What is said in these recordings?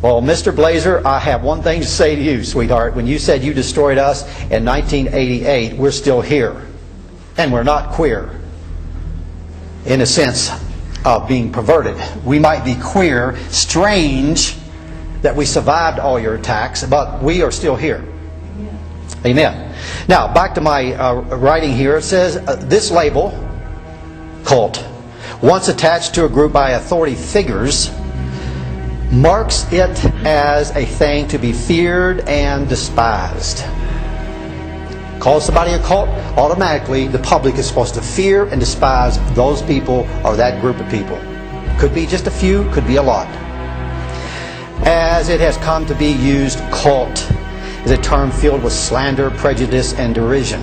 Well, Mr. Blazer, I have one thing to say to you, sweetheart. When you said you destroyed us in 1988, we're still here. And we're not queer in a sense of being perverted. We might be queer, strange that we survived all your attacks, but we are still here. Amen. Now, back to my writing here. It says, this label, cult, once attached to a group by authority figures, marks it as a thing to be feared and despised. Call somebody a cult, automatically the public is supposed to fear and despise those people or that group of people. Could be just a few, could be a lot. As it has come to be used, cult is a term filled with slander, prejudice, and derision.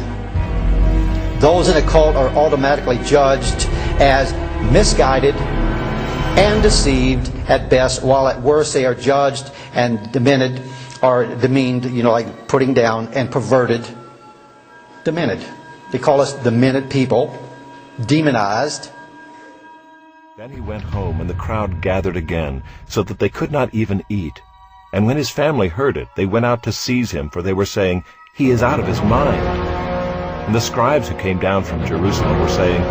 Those in a cult are automatically judged as misguided and deceived at best, while at worst they are judged and demeaned, like putting down, and perverted. Demeaned. They call us demented people, demonized. Then he went home, and the crowd gathered again, so that they could not even eat. And when his family heard it, they went out to seize him, for they were saying, "He is out of his mind." And the scribes who came down from Jerusalem were saying,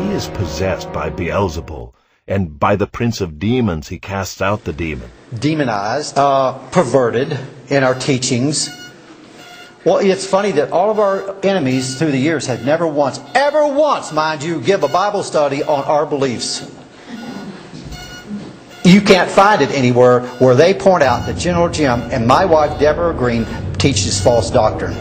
"He is possessed by Beelzebul, and by the prince of demons he casts out the demon." Demonized, perverted in our teachings. Well, it's funny that all of our enemies through the years have never once, ever once, mind you, give a Bible study on our beliefs. You can't find it anywhere where they point out that General Jim and my wife Deborah Green teaches false doctrine.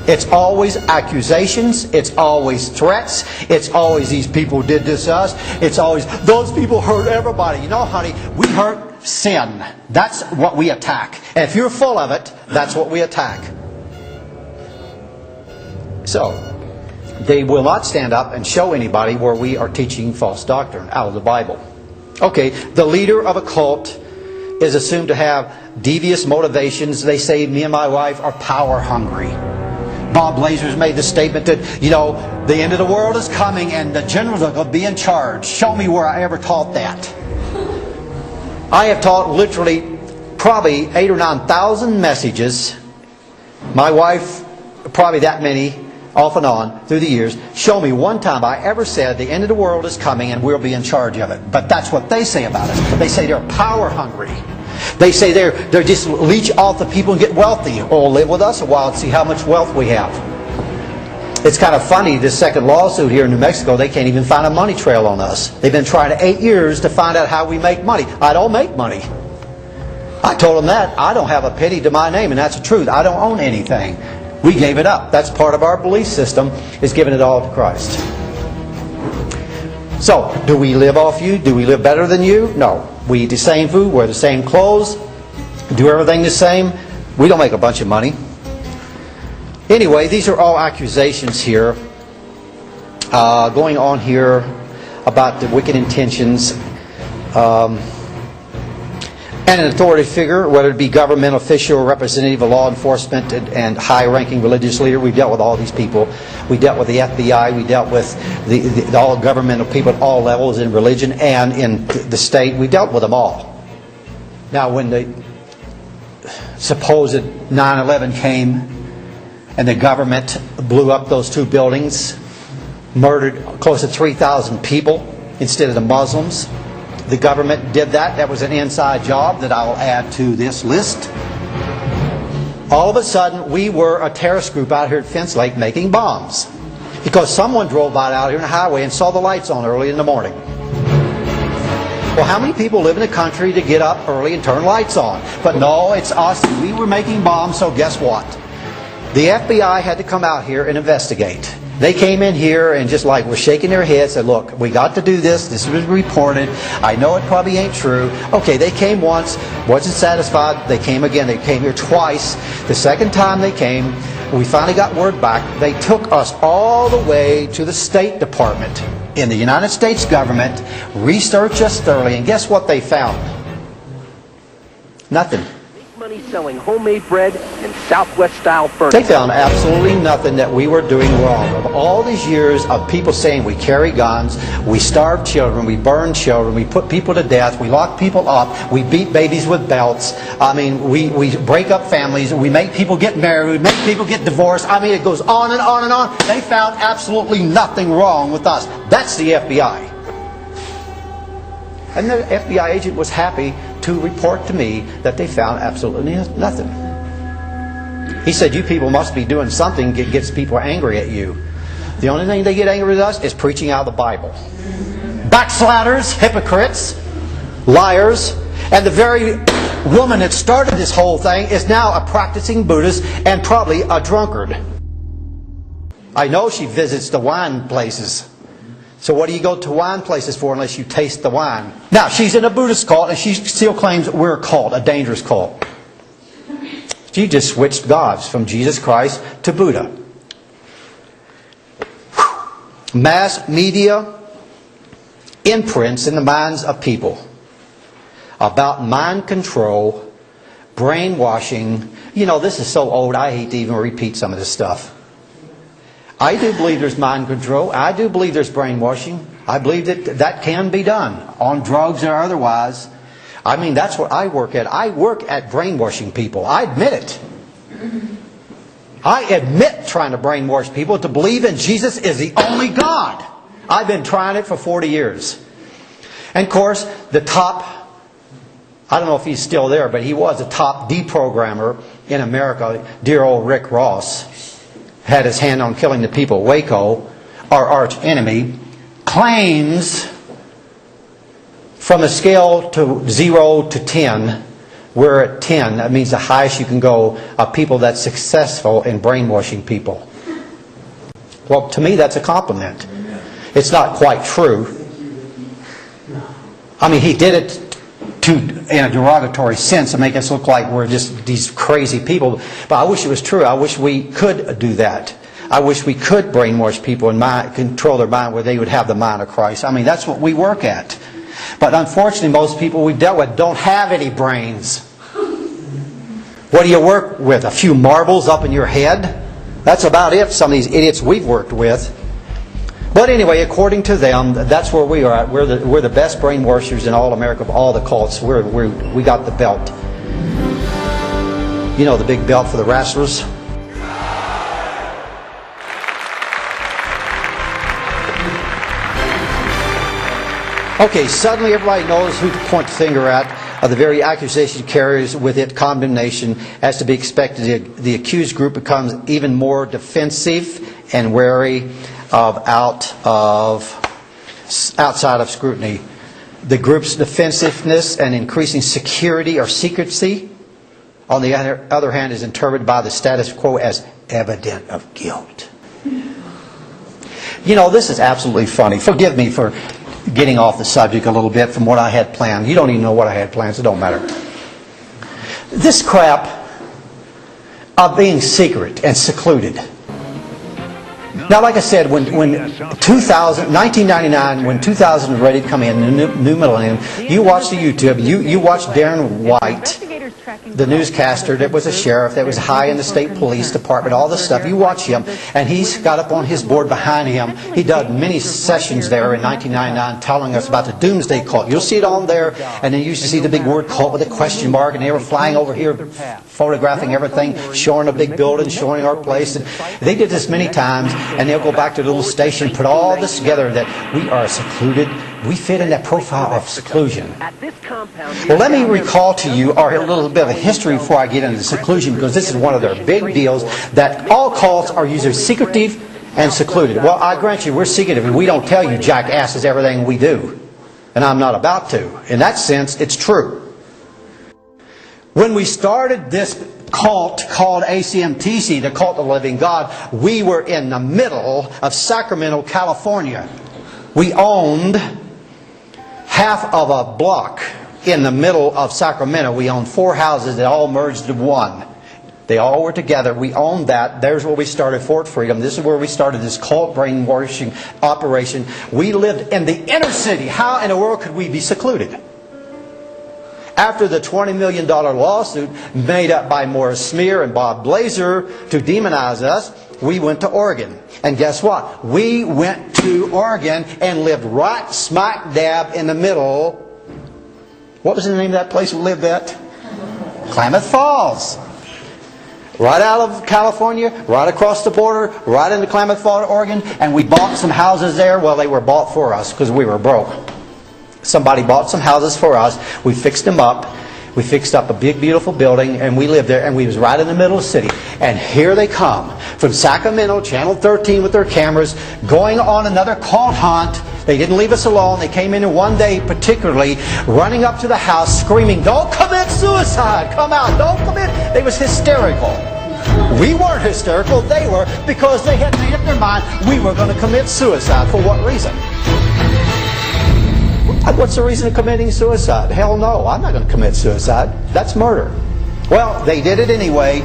It's always accusations, it's always threats, it's always these people did this to us, it's always those people hurt everybody. You know, honey, we hurt sin. That's what we attack. And if you're full of it, that's what we attack. So, they will not stand up and show anybody where we are teaching false doctrine out of the Bible. Okay, the leader of a cult is assumed to have devious motivations. They say, me and my wife are power hungry. Bob Blazer's made the statement that, the end of the world is coming and the generals are going to be in charge. Show me where I ever taught that. I have taught literally probably 8,000 or 9,000 messages. My wife, probably that many, off and on, through the years. Show me one time I ever said the end of the world is coming and we'll be in charge of it. But that's what they say about us. They say they're power hungry. They say they're just leech off the people and get wealthy. Or live with us a while and see how much wealth we have. It's kind of funny, this second lawsuit here in New Mexico, they can't even find a money trail on us. They've been trying 8 years to find out how we make money. I don't make money. I told them that. I don't have a penny to my name, and that's the truth. I don't own anything. We gave it up. That's part of our belief system, is giving it all to Christ. So, do we live off you? Do we live better than you? No. We eat the same food, wear the same clothes, do everything the same. We don't make a bunch of money. Anyway, these are all accusations here going on here about the wicked intentions. And an authority figure, whether it be government official or representative of law enforcement and high-ranking religious leader. We've dealt with all these people. We dealt with the FBI. We dealt with all governmental people at all levels in religion and in the state. We dealt with them all. Now, when the supposed 9/11 came and the government blew up those two buildings, murdered close to 3,000 people instead of the Muslims, the government did that. That was an inside job that I'll add to this list. All of a sudden, we were a terrorist group out here at Fence Lake making bombs. Because someone drove by out here on the highway and saw the lights on early in the morning. Well, how many people live in the country to get up early and turn lights on? But no, it's us. We were making bombs, so guess what? The FBI had to come out here and investigate. They came in here and just like were shaking their heads, said, look, we got to do this. This was reported. I know it probably ain't true. Okay, they came once, wasn't satisfied. They came again. They came here twice. The second time they came, we finally got word back. They took us all the way to the State Department in the United States government, researched us thoroughly, and guess what they found? Nothing. money selling homemade bread and Southwest-style furniture. They found absolutely nothing that we were doing wrong. Of all these years of people saying we carry guns, we starve children, we burn children, we put people to death, we lock people up, we beat babies with belts, I mean, we break up families, we make people get married, we make people get divorced, I mean, it goes on and on and on. They found absolutely nothing wrong with us. That's the FBI. And the FBI agent was happy to report to me that they found absolutely nothing. He said, you people must be doing something that gets people angry at you. The only thing they get angry with us is preaching out of the Bible. Backsliders, hypocrites, liars, and the very woman that started this whole thing is now a practicing Buddhist and probably a drunkard. I know she visits the wine places. So what do you go to wine places for unless you taste the wine? Now, she's in a Buddhist cult and she still claims we're a cult, a dangerous cult. She just switched gods from Jesus Christ to Buddha. Mass media imprints in the minds of people about mind control, brainwashing. You know, this is so old I hate to even repeat some of this stuff. I do believe there's mind control. I do believe there's brainwashing. I believe that that can be done on drugs or otherwise. I mean, that's what I work at. I work at brainwashing people. I admit it. I admit trying to brainwash people to believe in Jesus is the only God. I've been trying it for 40 years. And of course, the top, I don't know if he's still there, but he was a top deprogrammer in America, dear old Rick Ross. Had his hand on killing the people. Waco, our arch enemy, claims from a scale to 0 to 10, we're at 10. That means the highest you can go of people that's successful in brainwashing people. Well, to me, that's a compliment. It's not quite true. I mean, he did it in a derogatory sense to make us look like we're just these crazy people. But I wish it was true. I wish we could do that. I wish we could brainwash people and control their mind where they would have the mind of Christ. I mean, that's what we work at. But unfortunately, most people we've dealt with don't have any brains. What do you work with? A few marbles up in your head? That's about it, some of these idiots we've worked with. But anyway, according to them, that's where we are at. We're the best brainwashers in all America of all the cults. We got the belt. You know, the big belt for the wrestlers. Okay, suddenly everybody knows who to point the finger at. The very accusation carries with it condemnation. As to be expected, the accused group becomes even more defensive and wary outside of scrutiny. The group's defensiveness and increasing security or secrecy, on the other hand, is interpreted by the status quo as evident of guilt. You know, this is absolutely funny. Forgive me for getting off the subject a little bit from what I had planned. You don't even know what I had planned, so it don't matter. This crap of being secret and secluded. Now, like I said, when 1999, when 2000 was ready to come in, the new millennium, you watched the YouTube, you watched Darren White, the newscaster that was a sheriff, that was high in the state police department, all this stuff. You watch him, and he's got up on his board behind him. He did many sessions there in 1999 telling us about the doomsday cult. You'll see it on there, and then you used to see the big word cult with a question mark, and they were flying over here, photographing everything, showing a big building, showing our place. And they did this many times, and they'll go back to the little station, put all this together, that we are secluded. We fit in that profile of seclusion. Well, let me recall to you a little bit of history before I get into seclusion, because this is one of their big deals, that all cults are usually secretive and secluded. Well, I grant you, we're secretive, and we don't tell you jackasses everything we do. And I'm not about to. In that sense, it's true. When we started this cult called ACMTC, the Cult of the Living God, we were in the middle of Sacramento, California. We owned half of a block in the middle of Sacramento. We owned 4 houses that all merged into one. They all were together. We owned that. There's where we started Fort Freedom. This is where we started this cult brainwashing operation. We lived in the inner city. How in the world could we be secluded? After the $20 million lawsuit made up by Morris Smear and Bob Blazer to demonize us, we went to Oregon. And guess what? We went to Oregon and lived right smack dab in the middle. What was the name of that place we lived at? Klamath Falls. Right out of California, right across the border, right into Klamath Falls, Oregon. And we bought some houses there. Well, they were bought for us because we were broke. Somebody bought some houses for us. We fixed them up. We fixed up a big, beautiful building, and we lived there, and we was right in the middle of the city. And here they come from Sacramento, Channel 13 with their cameras, going on another cult hunt. They didn't leave us alone. They came in one day particularly, running up to the house, screaming, "Don't commit suicide! Come out! Don't commit!" They was hysterical. We weren't hysterical. They were, because they had made up their mind we were going to commit suicide. For what reason? What's the reason of committing suicide? Hell no, I'm not going to commit suicide. That's murder. Well, they did it anyway.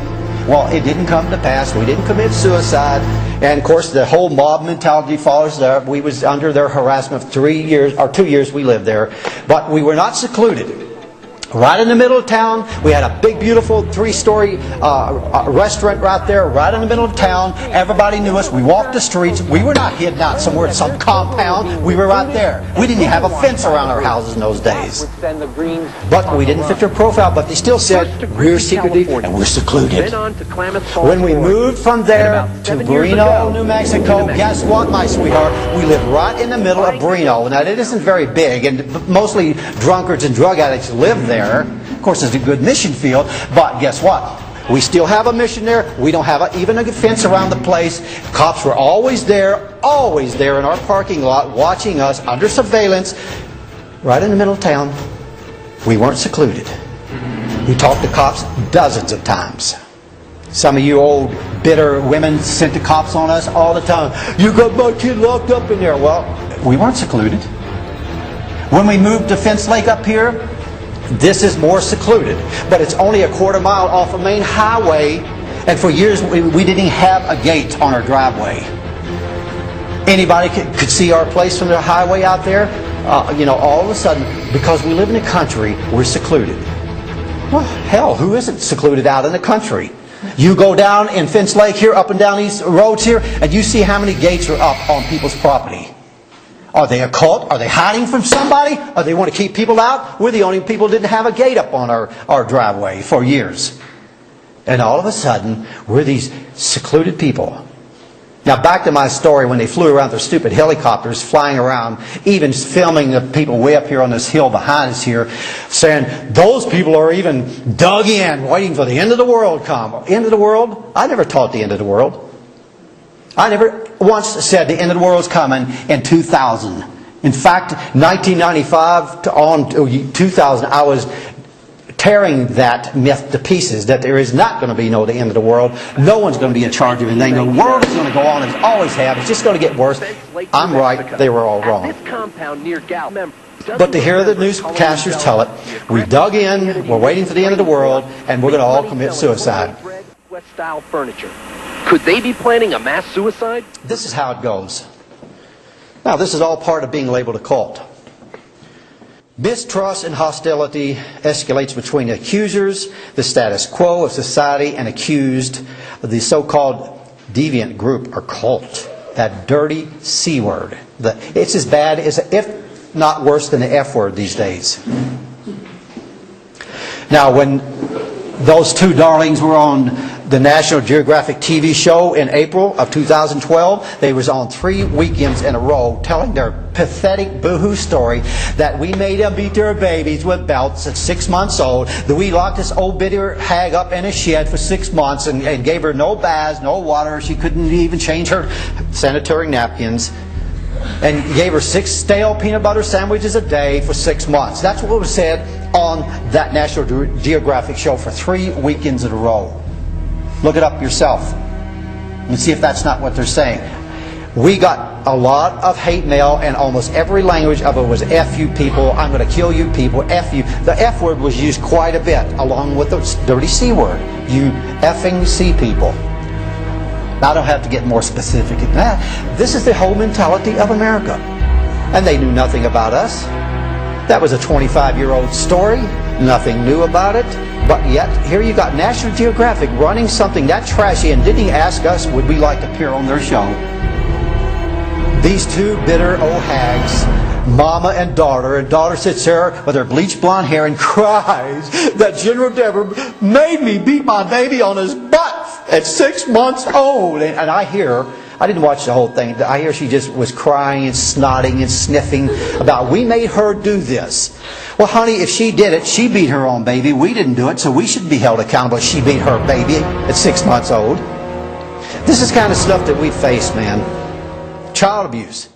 Well, it didn't come to pass. We didn't commit suicide. And of course, the whole mob mentality follows there. We was under their harassment for 3 years, or 2 years we lived there. But we were not secluded. Right in the middle of town, we had a big, beautiful 3-story restaurant right there, right in the middle of town. Everybody knew us. We walked the streets. We were not hidden out somewhere in some compound. We were right there. We didn't even have a fence around our houses in those days. But we didn't fit their profile, but they still said, we're secretive and we're secluded. When we moved from there to Reno, New Mexico, guess what, my sweetheart? We lived right in the middle of Reno. Now, it isn't very big, and mostly drunkards and drug addicts live there. Of course, it's a good mission field, but guess what? We still have a mission there. We don't have even a fence around the place. Cops were always there in our parking lot, watching us under surveillance, right in the middle of town. We weren't secluded. We talked to cops dozens of times. Some of you old, bitter women sent the cops on us all the time. "You got my kid locked up in there." Well, we weren't secluded. When we moved to Fence Lake up here, this is more secluded, but it's only a quarter mile off a main highway, and for years we didn't even have a gate on our driveway. Anybody could see our place from the highway out there. All of a sudden, because we live in the country, we're secluded. Well, hell, who isn't secluded out in the country? You go down in Fence Lake here, up and down these roads here, and you see how many gates are up on people's property. Are they a cult? Are they hiding from somebody? Or they want to keep people out? We're the only people who didn't have a gate up on our driveway for years. And all of a sudden, we're these secluded people. Now back to my story when they flew around their stupid helicopters, flying around, even filming the people way up here on this hill behind us here, saying, those people are even dug in, waiting for the end of the world to come. End of the world? I never taught the end of the world. I never once said the end of the world is coming in 2000. In fact, 1995 to on 2000, I was tearing that myth to pieces, that there is not going to be the end of the world. No one's going to be in charge of anything. The world is going to go on as it always has. It's just going to get worse. I'm right. They were all wrong. But to hear the newscasters tell it, we dug in, we're waiting for the end of the world, and we're going to all commit suicide. Style furniture. Could they be planning a mass suicide? This is how it goes. Now, this is all part of being labeled a cult. Mistrust and hostility escalates between accusers, the status quo of society, and accused, the so-called deviant group or cult. That dirty C word. It's as bad as, if not worse than the F word these days. Now, when those two darlings were on the National Geographic TV show in April of 2012, they was on 3 weekends in a row telling their pathetic boohoo story that we made them beat their babies with belts at 6 months old, that we locked this old bitter hag up in a shed for 6 months and gave her no baths, no water, she couldn't even change her sanitary napkins, and gave her 6 stale peanut butter sandwiches a day for 6 months. That's what was said on that National Geographic show for 3 weekends in a row. Look it up yourself and see if that's not what they're saying. We got a lot of hate mail, and almost every language of it was F you people, I'm going to kill you people, F you. The F word was used quite a bit along with the dirty C word. You effing C people. I don't have to get more specific than that. This is the whole mentality of America. And they knew nothing about us. That was a 25-year-old story. Nothing new about it. But yet, here you got National Geographic running something that trashy and didn't even ask us would we like to appear on their show. These two bitter old hags, mama and daughter sits there with her bleached blonde hair and cries that General Deborah made me beat my baby on his butt at 6 months old. And I hear, I didn't watch the whole thing, I hear she just was crying and snotting and sniffing about, we made her do this. Well, honey, if she did it, she beat her own baby. We didn't do it, so we should be held accountable. She beat her baby at 6 months old. This is kind of stuff that we face, man. Child abuse.